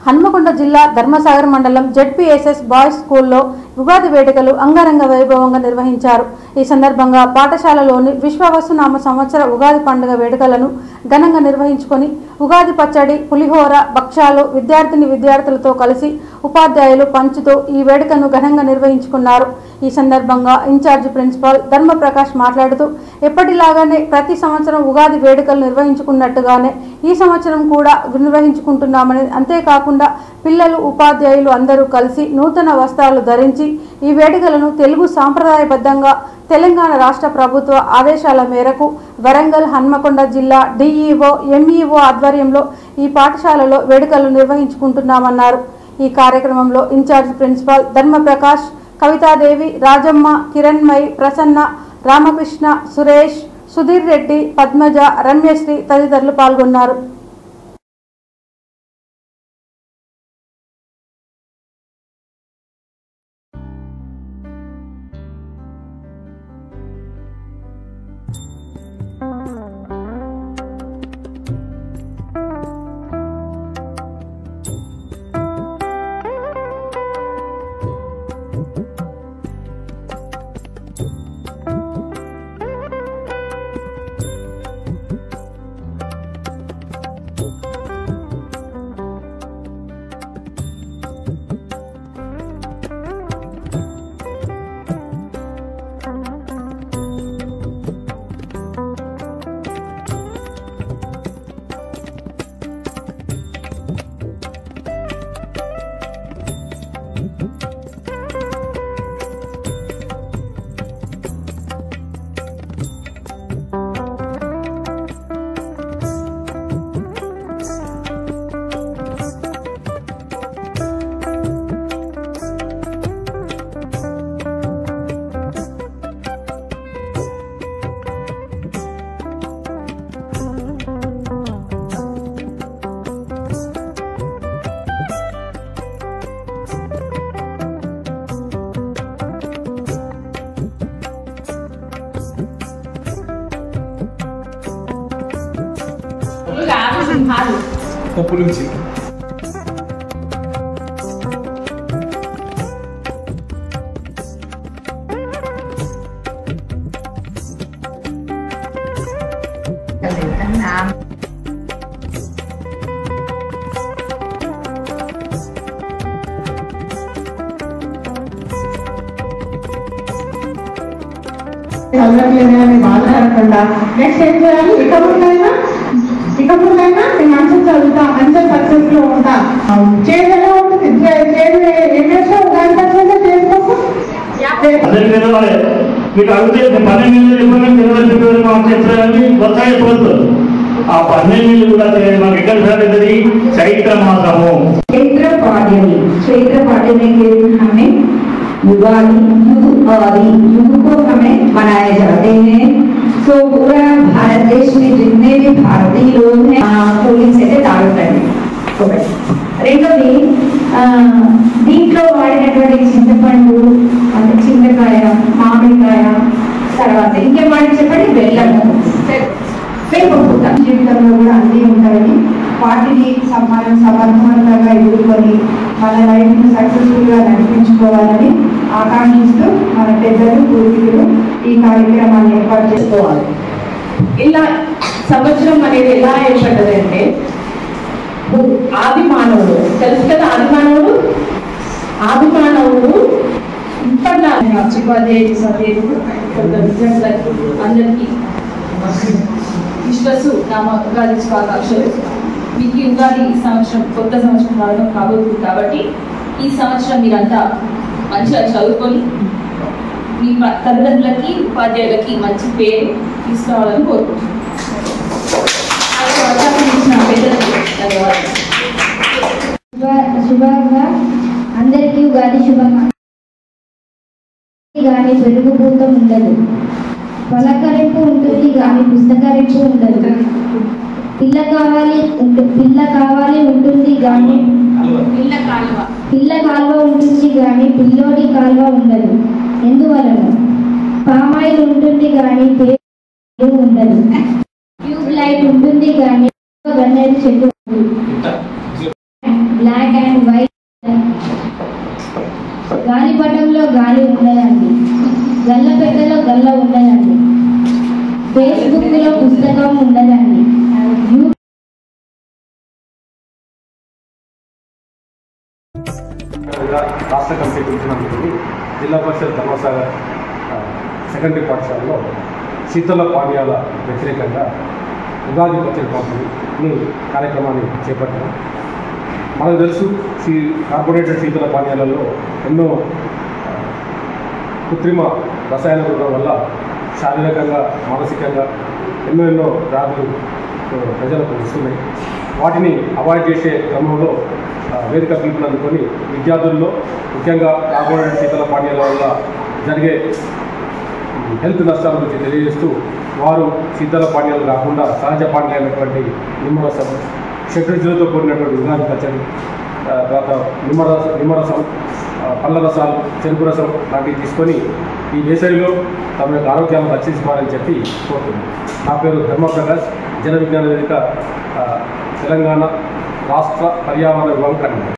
హన్మకొండ జిల్లా ధర్మసాగర్ మండలం ZPSS boys స్కూల్లో ఉగాది వేడుకలు అంగరంగ వైభవంగా నిర్వహించారు. ఈ సందర్భంగా పాఠశాలలోని విశ్వవసునామ సంవత్సర ఉగాది పండుగ వేడుకలను ఘనంగా నిర్వహించుకొని ఉగాది పచ్చడి, పులిహోర, భక్ష్యాలు విద్యార్థులతో కలిసి ఉపాధ్యాయులు పంచుతూ ఈ వేడుకను ఘనంగా నిర్వహించుకున్నారు. ఈ సందర్భంగా ఇన్ఛార్జి ప్రిన్సిపాల్ ధర్మప్రకాష్ మాట్లాడుతూ ఎప్పటిలాగానే ప్రతి సంవత్సరం ఉగాది వేడుకలు నిర్వహించుకున్నట్టుగానే ఈ సంవత్సరం కూడా నిర్వహించుకుంటున్నామని, అంతేకాకుండా పిల్లలు, ఉపాధ్యాయులు అందరూ కలిసి నూతన వస్త్రాలు ధరించి ఈ వేడుకలను తెలుగు సాంప్రదాయబద్ధంగా తెలంగాణ రాష్ట్ర ప్రభుత్వ ఆదేశాల మేరకు వరంగల్, హన్మకొండ జిల్లా డిఈఓ, ఎంఈఓ ఆధ్వర్యంలో ఈ పాఠశాలలో వేడుకలు నిర్వహించుకుంటున్నామన్నారు. ఈ కార్యక్రమంలో ఇన్ఛార్జ్ ప్రిన్సిపాల్ ధర్మప్రకాష్, కవితాదేవి, రాజమ్మ, కిరణ్మయి, ప్రసన్న, రామకృష్ణ, సురేష్, సుధీర్ రెడ్డి, పద్మజ, రమ్యశ్రీ తదితరులు పాల్గొన్నారు. Populum నుంచి చదవట్లేదని బాధపడకుండా నెక్స్ట్ ఏం చేయాలి? ఇక ముందైనా నేను మంచిగా చదువుతా, మంచిగా సక్సెస్ లో ఉంటా. చేదు ఎలా ఉంటుంది? చేదు ఏం చేస్తావు? ఉగాది పచ్చడి చేసుకోకు. మీకు అడిగితే 12 ఆ 12 కూడా మాకు ఎక్కడ సాగుతుంది? చైత్ర మాసము, चैत्र पाड्यमी के दिन हमें युगादि युग को हमें मनाए जाते हैं। तो पूरा भारत देश में जितने भी भारतीय लोग हैं పోలింగ్స్ అయితే తాగుతాయి. రెండోది దీంట్లో వాడినటువంటి చింతపండు, అంటే చింతకాయ, మామిడికాయ, తర్వాత ఇంకేం వాడి చెప్పండి, బెల్లము, వేపపూత. జీవితంలో కూడా అన్నీ ఉంటాయి. వాటిని సమర్థవంతంగా ఎదుర్కొని మన లైఫ్ని సక్సెస్ఫుల్గా నడిపించుకోవాలని ఆకాంక్షిస్తూ మన పెద్దలు, పూర్వీకులు ఈ కార్యక్రమాన్ని ఏర్పాటు చేసుకోవాలి. ఇలా సంవత్సరం అనేది ఎలా ఏర్పడ్డదంటే, ఆది మానవుడు తెలుసు కదా, ఆది మానవుడు ఇప్పట్లో అందరికీ విశ్వసు నామ ఉగాది శుభాకాంక్షలు. మీకు ఉగాది సంవత్సరం కొత్త సంవత్సరం రావడం కాబోతుంది కాబట్టి ఈ సంవత్సరం మీరంతా మంచిగా చదువుకొని మీ తల్లిదండ్రులకి, ఉపాధ్యాయులకి మంచి పేరు తీసుకురావాలని కోరుకుంటున్నాను. శుభంగా అందరికీ ఉగాది శుభాకాంక్షలు. కానీ పెరుగుభూతం ఉండదు, పలకరింపు ఉంటుంది కానీ పుస్తకరింపు ఉండదు. పిల్ల కావాలి ఉంటుంది కానీ పిల్ల కాల్వ ఉంటుంది కానీ పిల్లోడి కాల్వ ఉండదు. ఎందువలన పామాయిల్ ఉంటుంది కానీ పేరు ఉండదు. ట్యూబ్ లైట్ ఉంటుంది కానీ గన్నేరు చెట్టు బ్లాక్ అండ్ వైట్. గాలిపటంలో గాలి ఉండదండి, గల్లపెట్టెలో గల్ల ఉండదండి, ఫేస్బుక్లో పుస్తకం ఉండదండి, రాష్ట్ర కమిటీ పిలిచినందుకు జిల్లా పరిషత్ ధర్మసాగర్ సెకండరీ పాఠశాలలో శీతల పానీయాల వ్యతిరేకంగా ఉగాది పచ్చడి పంపిణీ కార్యక్రమాన్ని చేపట్టాం. మనకు తెలుసు కార్పొరేటెడ్ శీతల పానీయాలలో ఎన్నో కృత్రిమ రసాయన రుణం వల్ల శారీరకంగా మానసికంగా ఎన్నో వ్యాధులు ప్రజలకు వస్తున్నాయి. వాటిని అవాయిడ్ చేసే క్రమంలో వేదిక పిలుపునందుకొని విద్యార్థుల్లో ముఖ్యంగా కార్పొరేటెడ్ శీతల పానీయాల వల్ల జరిగే హెల్త్ నష్టాల గురించి తెలియజేస్తూ వారు శీతల పానీయాలు కాకుండా సహజ పానీయాలైనటువంటి నిమ్మరసం, షడ్రుచులతో కూడినటువంటి ఉగాది పచ్చడి, తర్వాత నిమ్మరసం, పళ్ళ రసాలు, చెరుకు రసం లాంటివి తీసుకొని ఈ వేసవిలో తమ యొక్క ఆరోగ్యాన్ని రక్షించుకోవాలని చెప్పి కోరుతున్నాను. నా పేరు ధర్మప్రకాష్, జన విజ్ఞాన వేదిక తెలంగాణ రాష్ట్ర పర్యావరణ విభాగం కన్వీనర్.